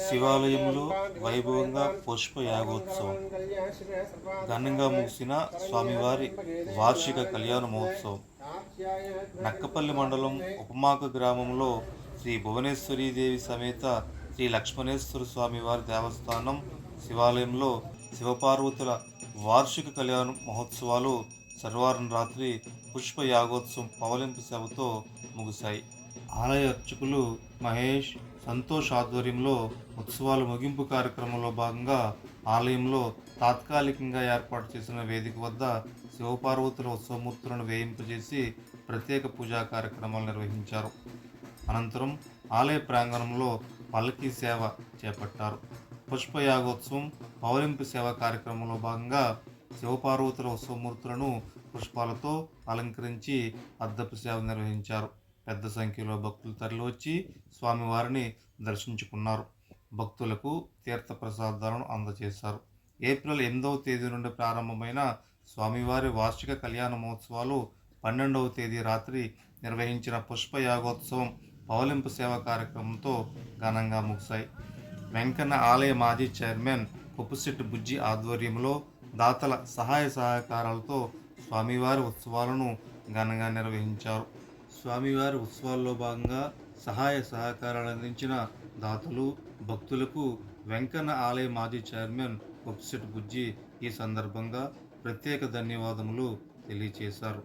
శివాలయంలో వైభవంగా పుష్ప యాగోత్సవం ఘనంగా ముగిసిన స్వామివారి వార్షిక కళ్యాణ మహోత్సవం నక్కపల్లి మండలం ఉపమాక గ్రామంలో శ్రీ భువనేశ్వరీదేవి సమేత శ్రీ లక్ష్మణేశ్వర స్వామివారి దేవస్థానం శివాలయంలో శివపార్వతుల వార్షిక కళ్యాణ మహోత్సవాలు శనివారం రాత్రి పుష్ప యాగోత్సవం పవలింపు సేవతో ముగిశాయి. ఆలయ అర్చకులు మహేష్, సంతోష్ ఆధ్వర్యంలో ఉత్సవాల ముగింపు కార్యక్రమంలో భాగంగా ఆలయంలో తాత్కాలికంగా ఏర్పాటు చేసిన వేదిక వద్ద శివపార్వతుల ఉత్సవమూర్తులను వేయింపజేసి ప్రత్యేక పూజా కార్యక్రమాలు నిర్వహించారు. అనంతరం ఆలయ ప్రాంగణంలో పల్లకీ సేవ చేపట్టారు. పుష్పయాగోత్సవం పౌలింపు సేవ కార్యక్రమంలో భాగంగా శివపార్వతుల ఉత్సవమూర్తులను పుష్పాలతో అలంకరించి అద్దపు సేవ నిర్వహించారు. పెద్ద సంఖ్యలో భక్తులు తరలివచ్చి స్వామివారిని దర్శించుకున్నారు. భక్తులకు తీర్థప్రసాదాలను అందజేశారు. ఏప్రిల్ 8వ తేదీ నుండి ప్రారంభమైన స్వామివారి వార్షిక కళ్యాణ మహోత్సవాలు 12వ తేదీ రాత్రి నిర్వహించిన పుష్ప యాగోత్సవం పౌలింపు సేవ కార్యక్రమంతో ఘనంగా ముగిశాయి. వెంకన్న ఆలయ మాజీ చైర్మన్ కొప్పుశెట్టి బుజ్జి ఆధ్వర్యంలో దాతల సహాయ సహకారాలతో స్వామివారి ఉత్సవాలను ఘనంగా నిర్వహించారు. స్వామివారి ఉత్సవాల్లో భాగంగా సహాయ సహకారాలు అందించిన దాతలు, భక్తులకు వెంకన్న ఆలయ మాజీ చైర్మన్ కొప్పుశెట్టి బుజ్జి ఈ సందర్భంగా ప్రత్యేక ధన్యవాదములు తెలియజేశారు.